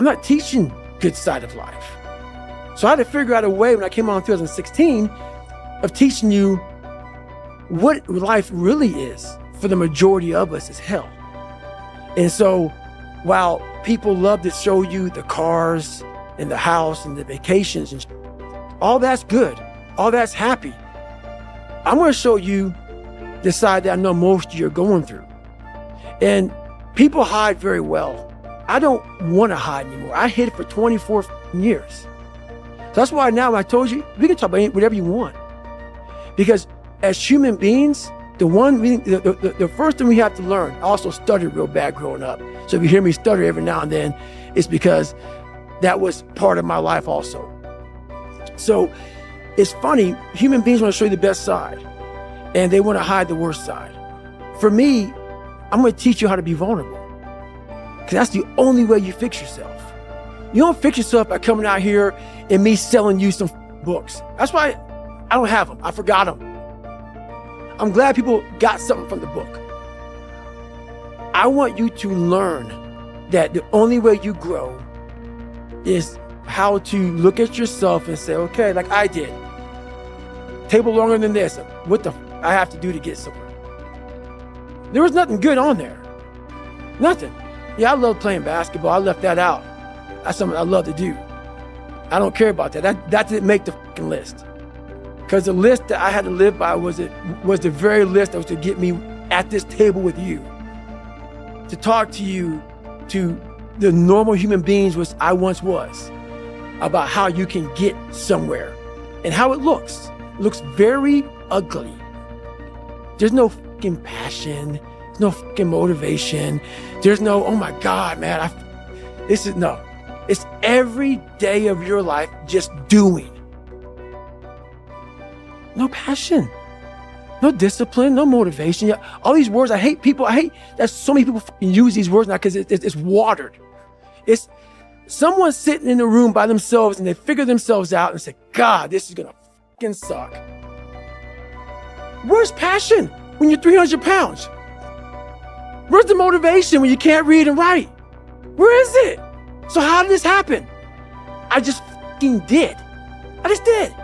I'm not teaching good side of life. So I had to figure out a way when I came on in 2016 of teaching you what life really is for the majority of us is hell. And so while people love to show you the cars and the house and the vacations and all that's good, all that's happy, I'm going to show you the side that I know most of you are going through. And people hide very well. I don't want to hide anymore. I hid it for 24 years. So that's why now I told you, we can talk about whatever you want. Because as human beings, the first thing we have to learn, I also stuttered real bad growing up. So if you hear me stutter every now and then, it's because that was part of my life also. So it's funny, human beings want to show you the best side and they want to hide the worst side. For me, I'm going to teach you how to be vulnerable, because that's the only way you fix yourself. You don't fix yourself by coming out here and me selling you some books. That's why I don't have them. I forgot them. I'm glad people got something from the book. I want you to learn that the only way you grow is how to look at yourself and say, okay, like I did, table longer than this. What the I have to do to get somewhere? There was nothing good on there. Nothing. Yeah, I love playing basketball. I left that out. That's something I love to do. I don't care about that. That didn't make the fucking list. Because the list that I had to live by was the very list that was to get me at this table with you. To talk to you, to the normal human beings which I once was, about how you can get somewhere and how it looks. It looks very ugly. There's no fucking passion. There's no fucking motivation. There's no, oh my God, man. No. It's every day of your life just doing. No passion, no discipline, no motivation. Yeah, all these words, I hate that so many people use these words now because it's watered. It's someone sitting in the room by themselves and they figure themselves out and say, God, this is gonna fucking suck. Where's passion when you're 300 pounds? Where's the motivation when you can't read and write? Where is it? So how did this happen? I just fucking did. I just did.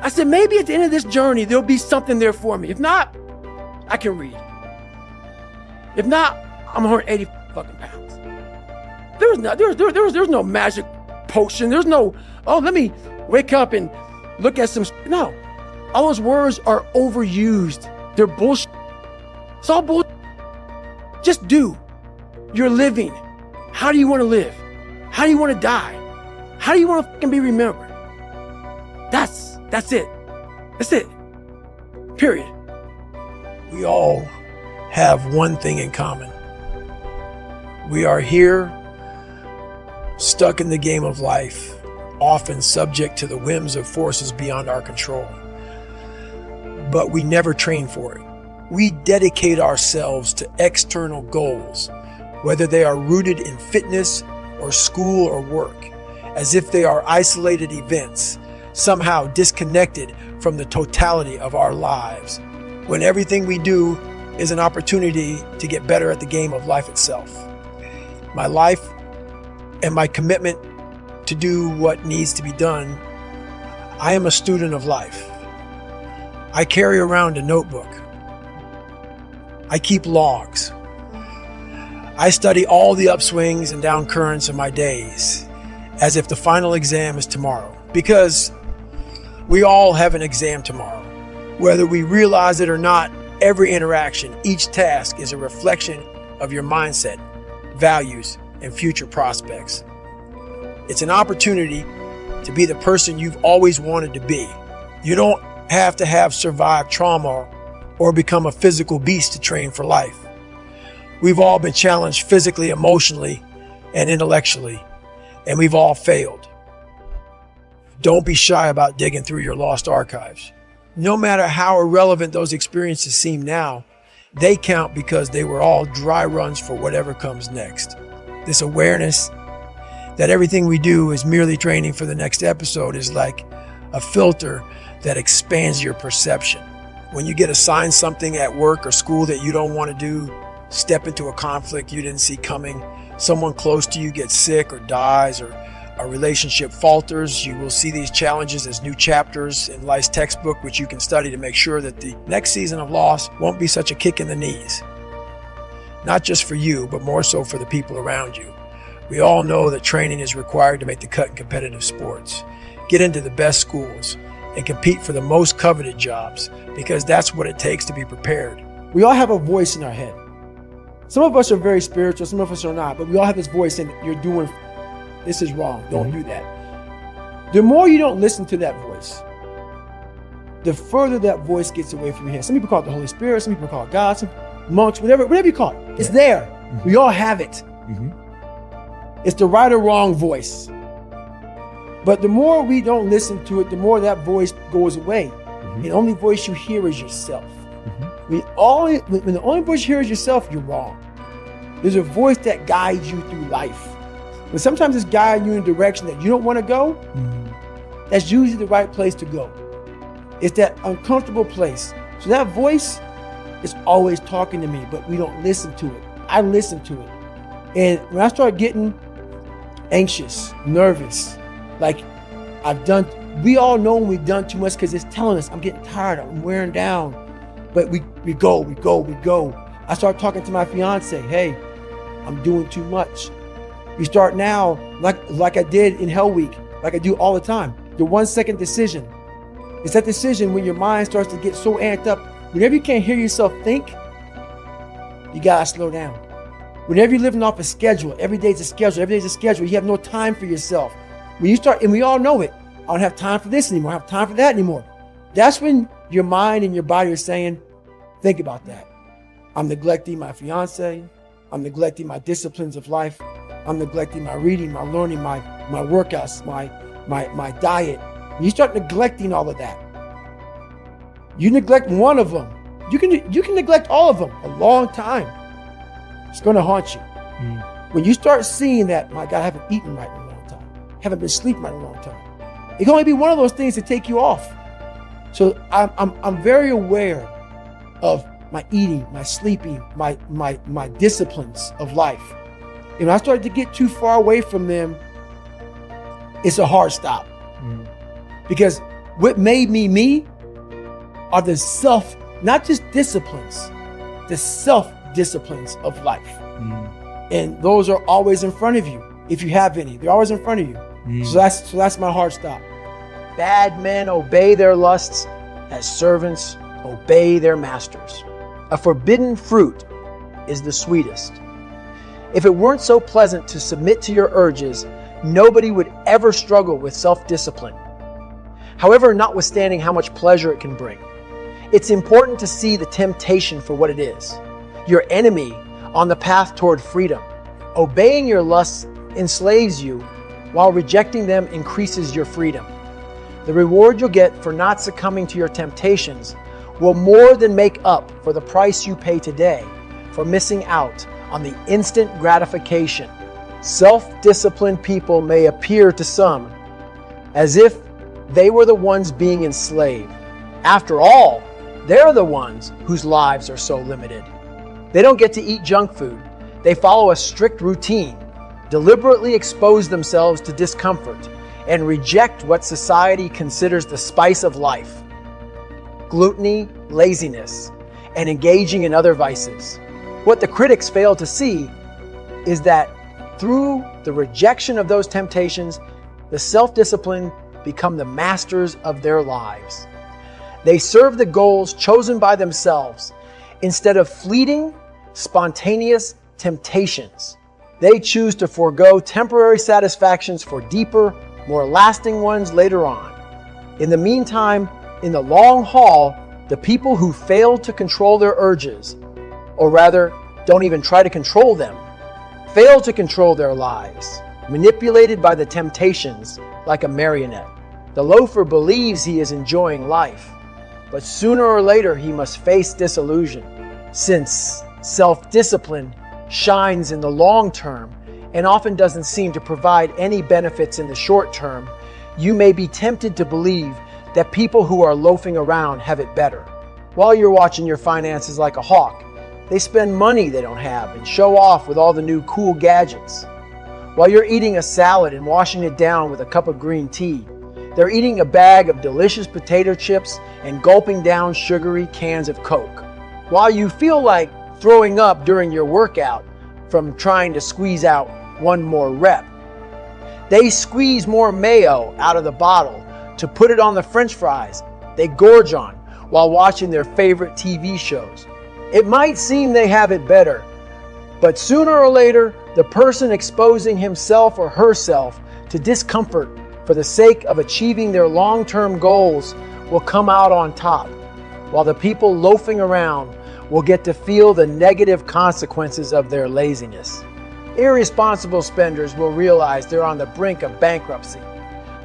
I said, maybe at the end of this journey, there'll be something there for me. If not, I can read. If not, I'm 180 fucking pounds. There's no magic potion. There's no, oh, let me wake up and look at some, no. All those words are overused. They're bullshit. It's all bullshit. Just do. You're living. How do you want to live? How do you want to die? How do you want to fucking be remembered? That's it. That's it. Period. We all have one thing in common. We are here, stuck in the game of life, often subject to the whims of forces beyond our control. But we never train for it. We dedicate ourselves to external goals, whether they are rooted in fitness or school or work, as if they are isolated events, somehow disconnected from the totality of our lives, when everything we do is an opportunity to get better at the game of life itself. My life and my commitment to do what needs to be done, I am a student of life. I carry around a notebook. I keep logs. I study all the upswings and down currents of my days as if the final exam is tomorrow, because we all have an exam tomorrow. Whether we realize it or not, every interaction, each task is a reflection of your mindset, values, and future prospects. It's an opportunity to be the person you've always wanted to be. You don't have to have survived trauma or become a physical beast to train for life. We've all been challenged physically, emotionally, and intellectually, and we've all failed. Don't be shy about digging through your lost archives. No matter how irrelevant those experiences seem now, they count because they were all dry runs for whatever comes next. This awareness that everything we do is merely training for the next episode is like a filter that expands your perception. When you get assigned something at work or school that you don't want to do, step into a conflict you didn't see coming, someone close to you gets sick or dies, or a relationship falters, you will see these challenges as new chapters in life's textbook, which you can study to make sure that the next season of loss won't be such a kick in the knees. Not just for you, but more so for the people around you. We all know that training is required to make the cut in competitive sports. Get into the best schools and compete for the most coveted jobs, because that's what it takes to be prepared. We all have a voice in our head. Some of us are very spiritual, some of us are not, but we all have this voice saying, this is wrong, don't do that. The more you don't listen to that voice, the further that voice gets away from your head. Some people call it the Holy Spirit, some people call it God, some monks, whatever you call it. It's there. We all have it. It's the right or wrong voice. But the more we don't listen to it, the more that voice goes away. The only voice you hear is yourself. When the only voice you hear is yourself, you're wrong. There's a voice that guides you through life. But sometimes it's guiding you in a direction that you don't want to go. That's usually the right place to go. It's that uncomfortable place. So that voice is always talking to me, but we don't listen to it. I listen to it. And when I start getting anxious, nervous, like we all know when we've done too much, because it's telling us, I'm getting tired, I'm wearing down. But we go. I start talking to my fiance, hey, I'm doing too much. You start now, like I did in Hell Week, like I do all the time. The 1 second decision. It's that decision when your mind starts to get so amped up. Whenever you can't hear yourself think, you gotta slow down. Whenever you're living off a schedule, every day's a schedule, you have no time for yourself. When you start, and we all know it, I don't have time for this anymore, I don't have time for that anymore. That's when your mind and your body are saying, think about that. I'm neglecting my fiance, I'm neglecting my disciplines of life, I'm neglecting my reading, my learning, my workouts, my diet. When you start neglecting all of that, you neglect one of them, you can neglect all of them a long time. It's going to haunt you. When you start seeing that, my God, I haven't eaten right in a long time, haven't been sleeping right in a long time, it can only be one of those things to take you off. So I'm very aware of my eating, my sleeping, my disciplines of life. And when I started to get too far away from them, it's a hard stop. Because what made me are the not just disciplines, the self-disciplines of life. And those are always in front of you. If you have any, they're always in front of you. So that's my hard stop. Bad men obey their lusts as servants obey their masters. A forbidden fruit is the sweetest. If it weren't so pleasant to submit to your urges, nobody would ever struggle with self-discipline. However, notwithstanding how much pleasure it can bring, it's important to see the temptation for what it is. Your enemy on the path toward freedom. Obeying your lusts enslaves you, while rejecting them increases your freedom. The reward you'll get for not succumbing to your temptations will more than make up for the price you pay today for missing out on the instant gratification. Self-disciplined people may appear to some as if they were the ones being enslaved. After all, they're the ones whose lives are so limited. They don't get to eat junk food. They follow a strict routine, deliberately expose themselves to discomfort, and reject what society considers the spice of life: gluttony, laziness, and engaging in other vices. What the critics fail to see is that through the rejection of those temptations, the self-disciplined become the masters of their lives. They serve the goals chosen by themselves instead of fleeting, spontaneous temptations. They choose to forego temporary satisfactions for deeper, more lasting ones later on. In the meantime, in the long haul, the people who fail to control their urges, or rather, don't even try to control them, fail to control their lives, manipulated by the temptations like a marionette. The loafer believes he is enjoying life, but sooner or later he must face disillusion, since self-discipline shines in the long term and often doesn't seem to provide any benefits in the short term. You may be tempted to believe that people who are loafing around have it better. While you're watching your finances like a hawk, They spend money they don't have and show off with all the new cool gadgets. While you're eating a salad and washing it down with a cup of green tea, they're eating a bag of delicious potato chips and gulping down sugary cans of Coke. While you feel like throwing up during your workout from trying to squeeze out one more rep, they squeeze more mayo out of the bottle to put it on the French fries they gorge on while watching their favorite TV shows. It might seem they have it better, but sooner or later, the person exposing himself or herself to discomfort for the sake of achieving their long-term goals will come out on top, while the people loafing around will get to feel the negative consequences of their laziness. Irresponsible spenders will realize they're on the brink of bankruptcy.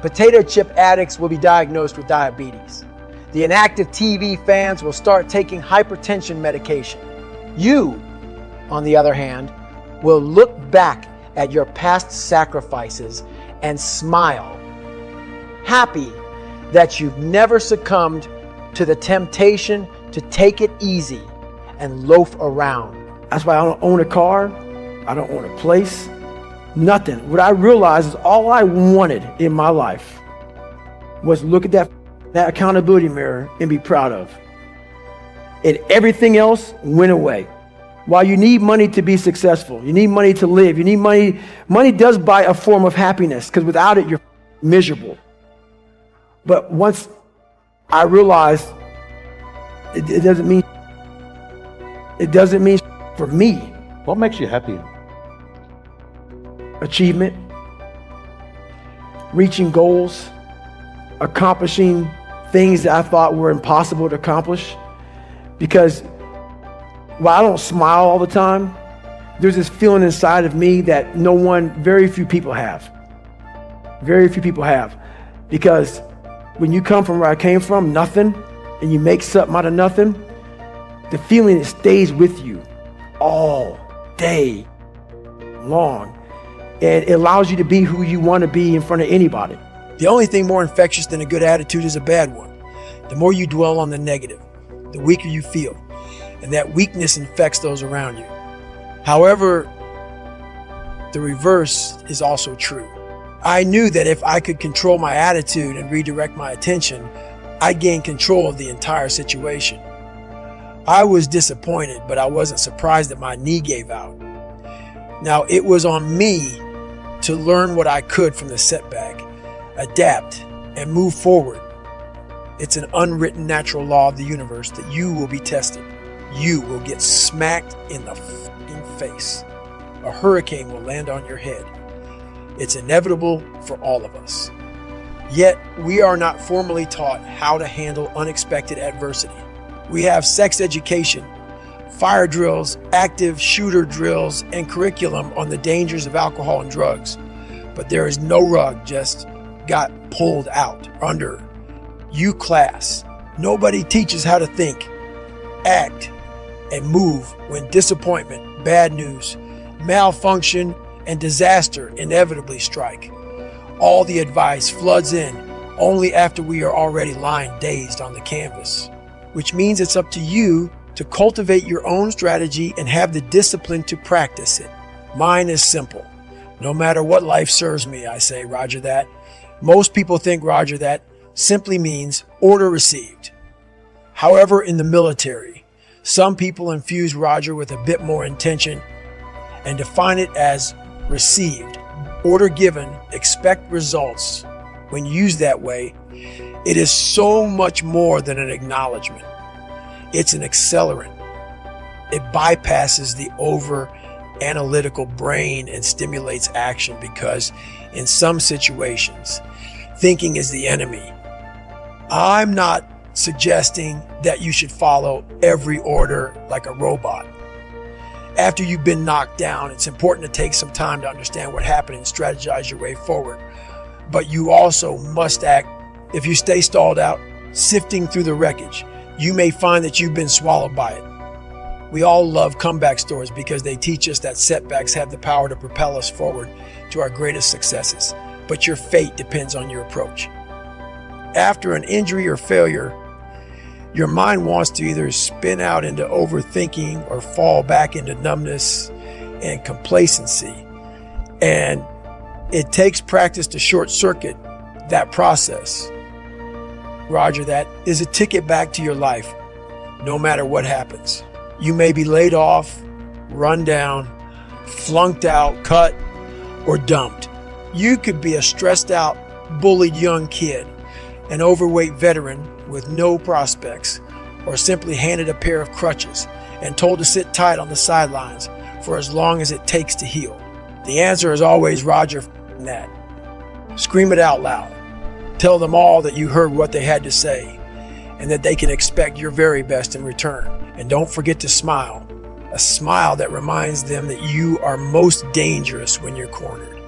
Potato chip addicts will be diagnosed with diabetes. The inactive TV fans will start taking hypertension medication. You, on the other hand, will look back at your past sacrifices and smile, happy that you've never succumbed to the temptation to take it easy and loaf around. That's why I don't own a car. I don't own a place, nothing. What I realized is all I wanted in my life was look at that accountability mirror and be proud of. And everything else went away. While you need money to be successful, you need money to live, you need money. Money does buy a form of happiness, because without it, you're miserable. But once I realized it doesn't mean for me. What makes you happy? Achievement, reaching goals, accomplishing things that I thought were impossible to accomplish. Because while I don't smile all the time, there's this feeling inside of me that very few people have. Very few people have. Because when you come from where I came from, nothing, and you make something out of nothing, the feeling stays with you all day long. And it allows you to be who you want to be in front of anybody. The only thing more infectious than a good attitude is a bad one. The more you dwell on the negative, the weaker you feel, and that weakness infects those around you. However, the reverse is also true. I knew that if I could control my attitude and redirect my attention, I'd gain control of the entire situation. I was disappointed, but I wasn't surprised that my knee gave out. Now, it was on me to learn what I could from the setback, adapt, and move forward. It's an unwritten natural law of the universe that you will be tested. You will get smacked in the fucking face. A hurricane will land on your head. It's inevitable for all of us. Yet, we are not formally taught how to handle unexpected adversity. We have sex education, fire drills, active shooter drills, and curriculum on the dangers of alcohol and drugs. But there is no rug just got pulled out under you class. Nobody teaches how to think, act, and move when disappointment, bad news, malfunction, and disaster inevitably strike. All the advice floods in only after we are already lying dazed on the canvas, which means it's up to you to cultivate your own strategy and have the discipline to practice it. Mine is simple. No matter what life serves me, I say, Roger that. Most people think Roger that simply means order received. However, in the military, some people infuse Roger with a bit more intention and define it as received. Order given, expect results. When used that way, it is so much more than an acknowledgement. It's an accelerant. It bypasses the over-analytical brain and stimulates action because in some situations, thinking is the enemy. I'm not suggesting that you should follow every order like a robot. After you've been knocked down, it's important to take some time to understand what happened and strategize your way forward. But you also must act. If you stay stalled out, sifting through the wreckage, you may find that you've been swallowed by it. We all love comeback stories because they teach us that setbacks have the power to propel us forward to our greatest successes. But your fate depends on your approach. After an injury or failure, Your mind wants to either spin out into overthinking or fall back into numbness and complacency. And it takes practice to short circuit that process. Roger, that is a ticket back to your life, no matter what happens. You may be laid off, run down, flunked out, cut, or dumped. You could be a stressed out, bullied young kid, an overweight veteran with no prospects, or simply handed a pair of crutches and told to sit tight on the sidelines for as long as it takes to heal. The answer is always Roger that. Scream it out loud. Tell them all that you heard what they had to say and that they can expect your very best in return. And don't forget to smile. A smile that reminds them that you are most dangerous when you're cornered.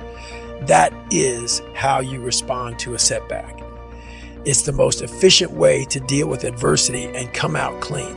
That is how you respond to a setback. It's the most efficient way to deal with adversity and come out clean.